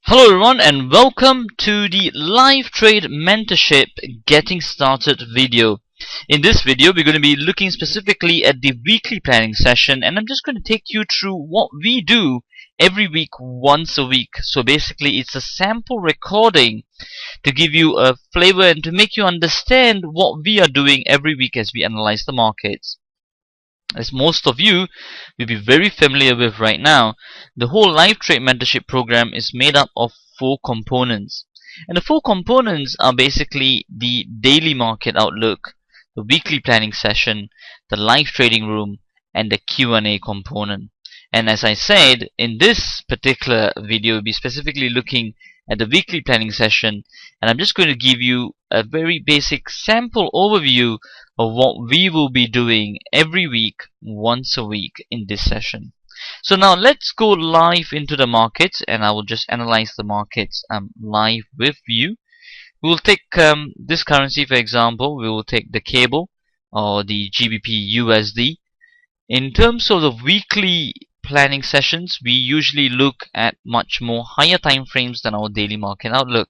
Hello everyone and welcome to the live trade mentorship getting started video. In this video we're going to be looking specifically at the weekly planning session, and I'm just going to take you through what we do every week once a week. So basically it's a sample recording to give you a flavor and to make you understand what we are doing every week as we analyze the markets. As most of you will be very familiar with right now, the whole live trade mentorship program is made up of 4 components. And the 4 components are basically the daily market outlook, the weekly planning session, the live trading room, and the Q&A component. And as I said, in this particular video, we'll be specifically looking at the weekly planning session, and I'm just going to give you a very basic sample overview of what we will be doing every week, once a week in this session. So now let's go live into the markets, and I will just analyze the markets live with you. We will take this currency, for example. We will take the cable or the GBP USD. In terms of the weekly planning sessions, we usually look at much more higher time frames than our daily market outlook.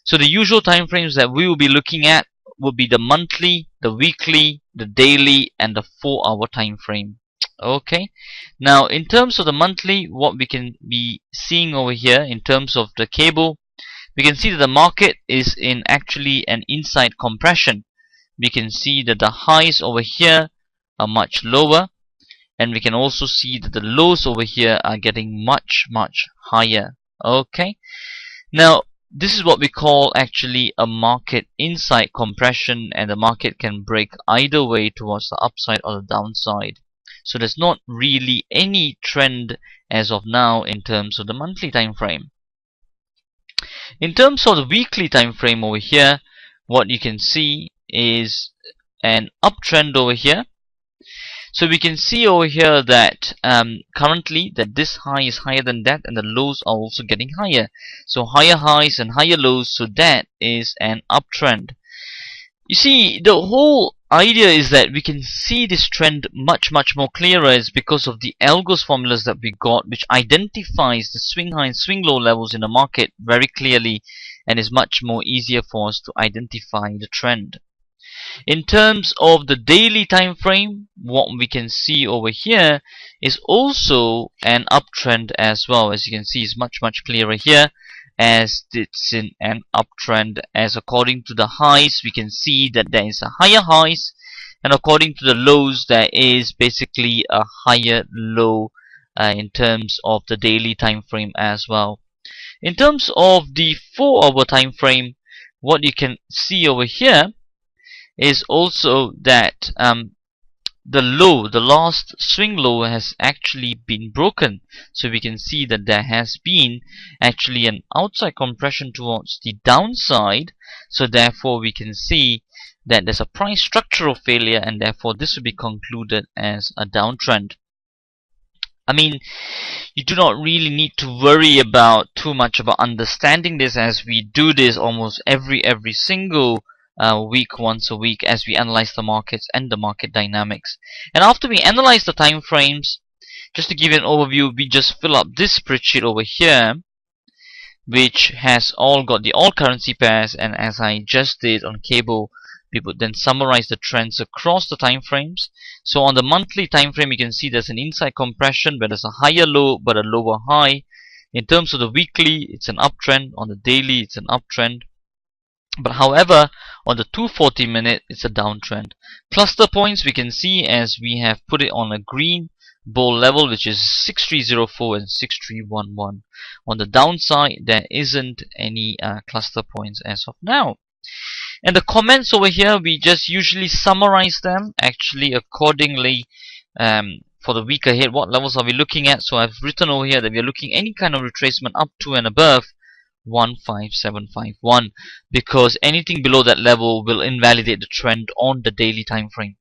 So the usual time frames that we will be looking at would be the monthly, the weekly, the daily, and the 4-hour time frame. Okay, now in terms of the monthly, what we can be seeing over here in terms of the cable, we can see that the market is in actually an inside compression. We can see that the highs over here are much lower, and we can also see that the lows over here are getting much higher. Okay, now this is what we call actually a market inside compression, and the market can break either way towards the upside or the downside. So there's not really any trend as of now in terms of the monthly time frame. In terms of the weekly time frame over here, what you can see is an uptrend over here. So we can see over here that currently that this high is higher than that, and the lows are also getting higher. So higher highs and higher lows, so that is an uptrend. You see, the whole idea is that we can see this trend much more clearer is because of the algos formulas that we got, which identifies the swing high and swing low levels in the market very clearly, and is much more easier for us to identify the trend. In terms of the daily time frame, what we can see over here is also an uptrend as well. As you can see, it's much clearer here, as it's in an uptrend. As according to the highs, we can see that there is a higher highs, and according to the lows, there is basically a higher low in terms of the daily time frame as well. In terms of the 4-hour time frame, what you can see over here is also that the last swing low has actually been broken. So we can see that there has been actually an outside compression towards the downside. So therefore we can see that there's a price structural failure, and therefore this will be concluded as a downtrend. I mean, you do not really need to worry about too much about understanding this, as we do this almost every single week, once a week, as we analyze the markets and the market dynamics. And after we analyze the time frames, just to give you an overview, we just fill up this spreadsheet over here, which has got the all currency pairs, and as I just did on cable, we would then summarize the trends across the time frames. So on the monthly time frame, you can see there's an inside compression where there's a higher low but a lower high. In terms of the weekly, it's an uptrend. On the daily, it's an uptrend. But however, on the 240 minute, it's a downtrend. Cluster points, we can see as we have put it on a green bowl level, which is 6304 and 6311. On the downside, there isn't any cluster points as of now. And the comments over here, we just usually summarize them actually accordingly for the week ahead. What levels are we looking at? So I've written over here that we are looking any kind of retracement up to and above 15751, because anything below that level will invalidate the trend on the daily time frame.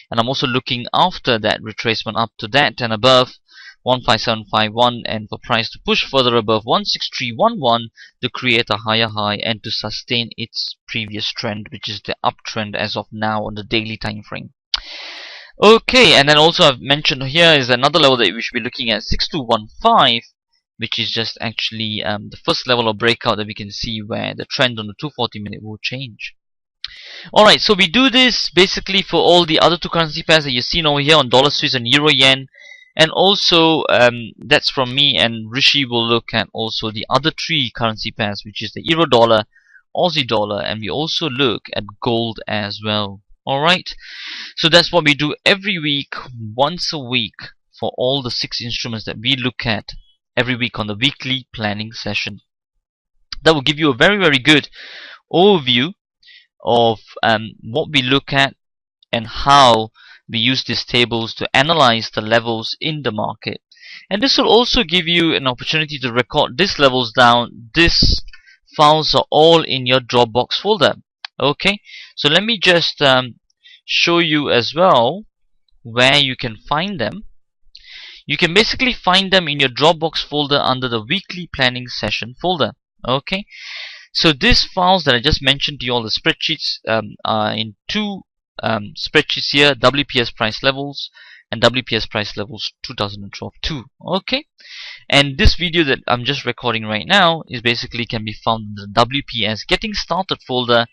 And I'm also looking after that retracement up to that and above 15751, and for price to push further above 16311 to create a higher high and to sustain its previous trend, which is the uptrend as of now on the daily time frame. Okay, and then also I've mentioned here is another level that we should be looking at, 6215, which is just actually the first level of breakout that we can see where the trend on the 240-minute will change. Alright, so we do this basically for all the other two currency pairs that you've seen over here on dollar Swiss and euro yen. And also, that's from me, and Rishi will look at also the other three currency pairs, which is the euro dollar, Aussie dollar, and we also look at gold as well. Alright, so that's what we do every week, once a week, for all the 6 instruments that we look at every week on the weekly planning session. That will give you a very good overview of what we look at and how we use these tables to analyze the levels in the market. And this will also give you an opportunity to record these levels down. These files are all in your Dropbox folder. Okay, so let me just show you as well where you can find them. You can basically find them in your Dropbox folder under the weekly planning session folder. Okay, so these files that I just mentioned to you, all the spreadsheets, are in two spreadsheets here: WPS price levels and WPS price levels 2012 2. Okay, and this video that I'm just recording right now is basically can be found in the WPS getting started folder,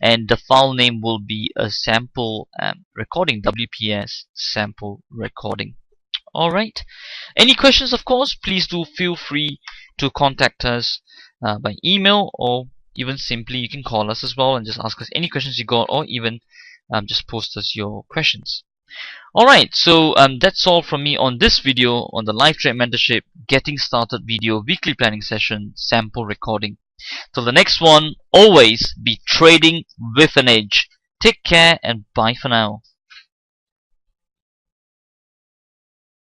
and the file name will be a sample recording, WPS sample recording. Alright, any questions, of course, please do feel free to contact us by email, or even simply you can call us as well and just ask us any questions you got, or even just post us your questions. Alright, so that's all from me on this video on the Live Trade Mentorship Getting Started video weekly planning session sample recording. Till the next one, always be trading with an edge. Take care and bye for now.